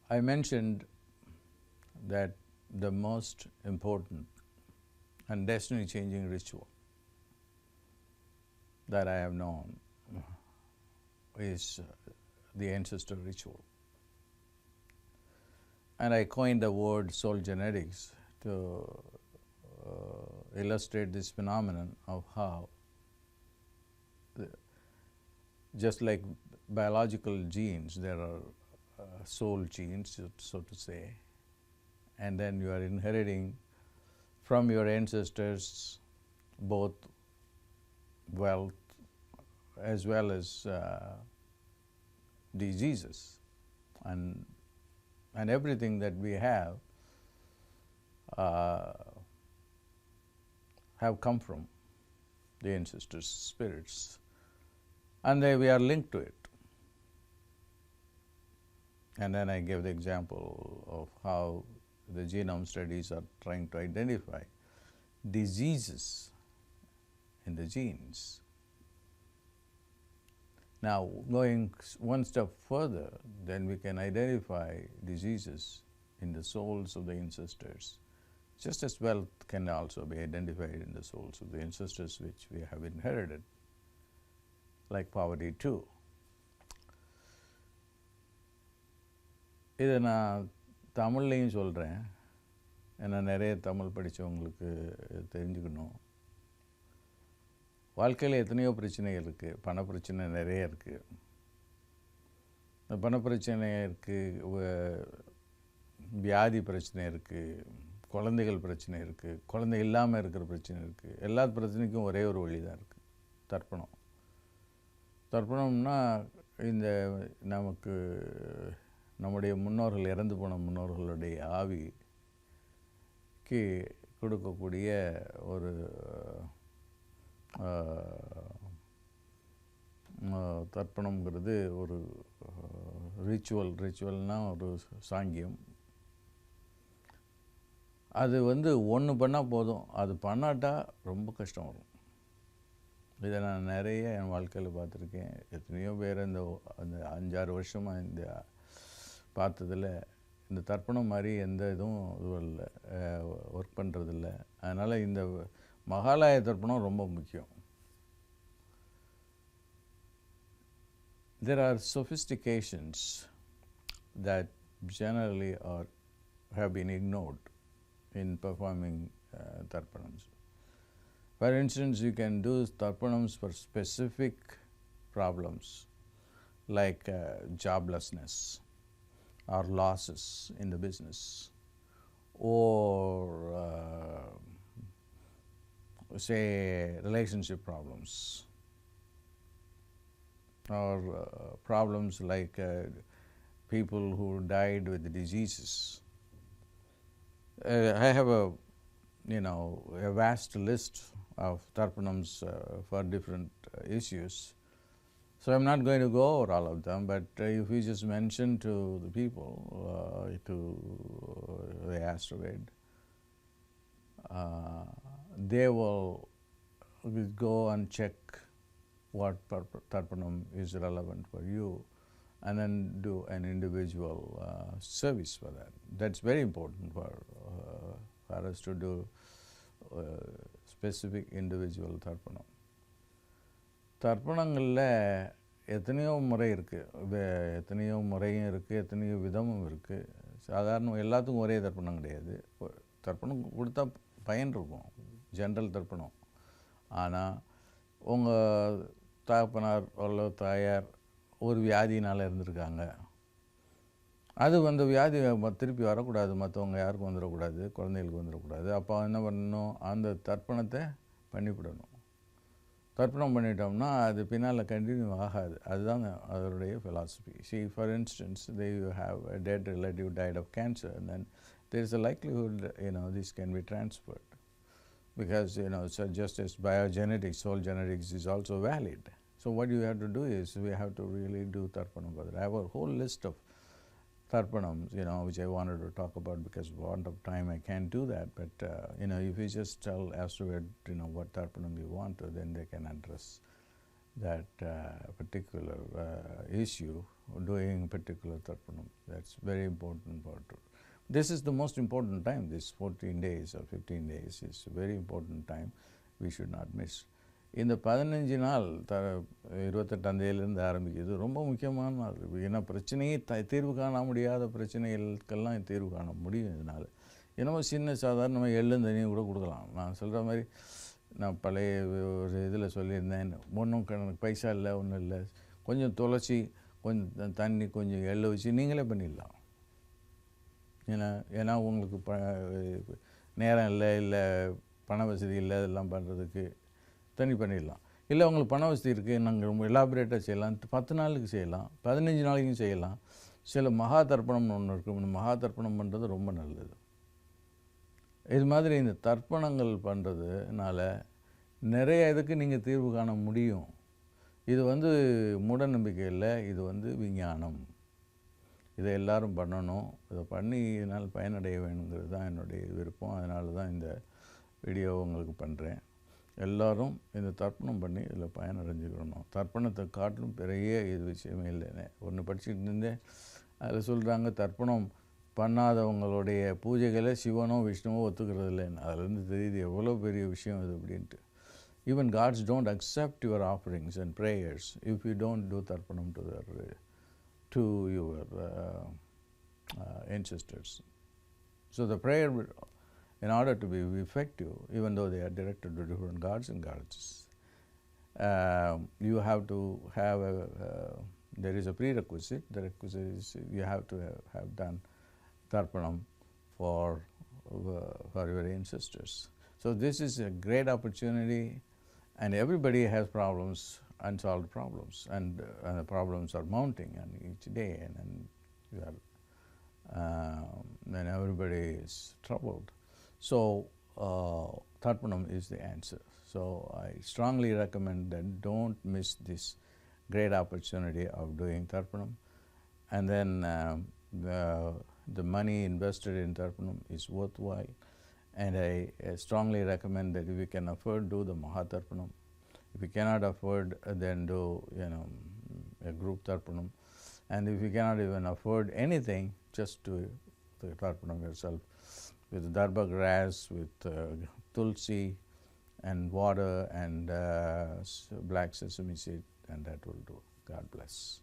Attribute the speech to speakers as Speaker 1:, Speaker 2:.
Speaker 1: I mentioned that the most important and destiny changing ritual that I have known is the ancestor ritual. And I coined the word soul genetics to illustrate this phenomenon of how, just like biological genes, there are soul genes, so to say, and then you are inheriting from your ancestors both wealth as well as diseases, and everything that we have come from the ancestors' spirits, and we are linked to it. And then I gave the example of how the genome studies are trying to identify diseases in the genes. Now, going one step further, then we can identify diseases in the souls of the ancestors, just as wealth can also be identified in the souls of the ancestors which we have inherited, like poverty too. இதை நான் தமிழ்லையும் சொல்கிறேன், ஏன்னா நிறைய தமிழ் படித்தவங்களுக்கு தெரிஞ்சுக்கணும். வாழ்க்கையில் எத்தனையோ பிரச்சனைகள் இருக்குது. பணப்பிரச்சனை நிறைய இருக்குது. இந்த பணப்பிரச்சனை இருக்குது, வியாதி பிரச்சனை இருக்குது, குழந்தைகள் பிரச்சனை இருக்குது, குழந்தை இல்லாமல் இருக்கிற பிரச்சனை இருக்குது. எல்லா பிரச்சனைக்கும் ஒரே ஒரு வழி தான் இருக்குது, தர்ப்பணம். தர்ப்பணம்னா இந்த நமக்கு நம்முடைய முன்னோர்கள், இறந்து போன முன்னோர்களுடைய ஆவிக்கு கொடுக்கக்கூடிய ஒரு தர்ப்பணம்ங்கிறது ஒரு ரிச்சுவல்னால் ஒரு சாங்கியம். அது ஒன்று பண்ணால் போதும், அது பண்ணாட்டா ரொம்ப கஷ்டம் வரும். இதை நான் நிறைய என் வாழ்க்கையில் பார்த்துருக்கேன். எத்தனையோ பேர் அந்த 5-6 வருஷமாக இந்த பார்த்ததில் இந்த தர்ப்பணம் மாதிரி எந்த இதுவும் இல்லை, ஒர்க் பண்ணுறதில்ல. அதனால் இந்த மகாலய தர்ப்பணம் ரொம்ப முக்கியம். There are sophistications that generally have been ignored in performing Tarpanams. For instance, you can do Tarpanams for specific problems like joblessness or losses in the business, or say relationship problems, or problems like people who died with diseases. I have a vast list of Tarpanams for different issues. So I'm not going to go over all of them, but if we just mention to the people, to the asteroid, they will go and check what Tarpanam is relevant for you, and then do an individual service for that. That's very important for us to do specific individual Tarpanam. தர்ப்பணங்களில் எத்தனையோ முறை இருக்குது, எத்தனையோ முறையும் இருக்குது, எத்தனையோ விதமும் இருக்குது. சாதாரண எல்லாத்துக்கும் ஒரே தர்ப்பணம் கிடையாது. தர்ப்பணம் கொடுத்தா பயன் இருக்கும், ஜென்ரல் தர்ப்பணம். ஆனால் உங்கள் தகப்பனார் அல்ல தாயார் ஒரு வியாதினால் இருந்திருக்காங்க, அது வியாதி திருப்பி வரக்கூடாது, மற்றவங்க யாருக்கும் வந்துடக்கூடாது, குழந்தைகளுக்கு வந்துடக்கூடாது. அப்போ என்ன பண்ணணும், அந்த தர்ப்பணத்தை பண்ணிவிடணும். தர்ப்பணம் பண்ணிட்டோம்னா அது பின்னால் கண்டினியூ ஆகாது. அதுதான் அதனுடைய philosophy. See, for instance, they have a dead relative died of cancer, and then there is a likelihood this can be transferred, because so just as biogenetics, soul genetics is also valid. So what you have to do is we have to really do tarpanam. I have a whole list of Tarpanams, which I wanted to talk about. Because for want of time I can't do that, but if you just tell asteroid what Tarpanam you want to, then they can address that particular issue doing particular Tarpanam. That's very important part. This is the most important time. This 14 days or 15 days is a very important time. We should not miss. இந்த 15 நாள் 28ஆம் தேதியிலேருந்து ஆரம்பிக்குது. ரொம்ப முக்கியமான நாள். ஏன்னா பிரச்சனையே தீர்வு காண முடியாத பிரச்சனைகளுக்கெல்லாம் தீர்வு காண முடியும் இதனால். என்னமோ சின்ன சாதாரணமாக எள்ளும் தண்ணியும் கூட கொடுக்கலாம். நான் சொல்கிற மாதிரி நான் பழைய ஒரு இதில் சொல்லியிருந்தேன், ஒன்றும் எனக்கு பைசா இல்லை, ஒன்றும் இல்லை, கொஞ்சம் துளசி, கொஞ்சம் தண்ணி, கொஞ்சம் எள்ளை வச்சு நீங்களே பண்ணிடலாம். ஏன்னா உங்களுக்கு நேரம் இல்லை பண வசதி இல்லை இதெல்லாம் பண்ணுறதுக்கு தண்ணி பண்ணிடலாம். இல்லை உங்களுக்கு பண வசதி இருக்குது, நாங்கள் ரொம்ப எலாபரேட்டாக செய்யலாம், 10 நாளுக்கு செய்யலாம், 15 நாளைக்கும் செய்யலாம். சில மகா தர்ப்பணம்னு ஒன்று இருக்குது. இந்த மகா தர்ப்பணம் பண்ணுறது ரொம்ப நல்லது. இது மாதிரி இந்த தர்ப்பணங்கள் பண்ணுறதுனால நிறைய இதுக்கு நீங்கள் தீர்வு காண முடியும். இது மூட நம்பிக்கை இல்லை, இது விஞ்ஞானம். இதை எல்லோரும் பண்ணணும். இதை பண்ணி இதனால் பயனடைய வேணுங்கிறது தான் என்னுடைய விருப்பம். அதனால தான் இந்த வீடியோ உங்களுக்கு பண்ணுறேன். எல்லோரும் இந்த தர்ப்பணம் பண்ணி இதில் பயனடைஞ்சுக்கணும். தர்ப்பணத்தை காட்டிலும் பெரிய இது விஷயமே இல்லைன்னு ஒன்று படிச்சுட்டு இருந்தேன். அதில் சொல்கிறாங்க, தர்ப்பணம் பண்ணாதவங்களுடைய பூஜைகளை சிவனோ விஷ்ணுவோ ஒத்துக்கிறது இல்லைன்னு. அதுலேருந்து தெரியுது எவ்வளோ பெரிய விஷயம் இது அப்படின்ட்டு. Even gods don't accept your offerings and prayers if you don't do tarpanam to your ancestors. So the prayer, in order to be effective, even though they are directed to different gods and goddesses, you have to have there is a prerequisite. The requisite is you have to have done tarpanam for your ancestors. So this is a great opportunity. And everybody has problems, unsolved problems, and the problems are mounting and each day, and everybody is troubled. So Tarpanam is the answer. So I strongly recommend that don't miss this great opportunity of doing Tarpanam. And then the money invested in Tarpanam is worthwhile. And I strongly recommend that if you can afford, do the Maha Tarpanam. If you cannot afford, then do a group Tarpanam. And if you cannot even afford anything, just do the Tarpanam yourself with dharma grass, with tulsi and water and black sesame seed, and that will do. God bless.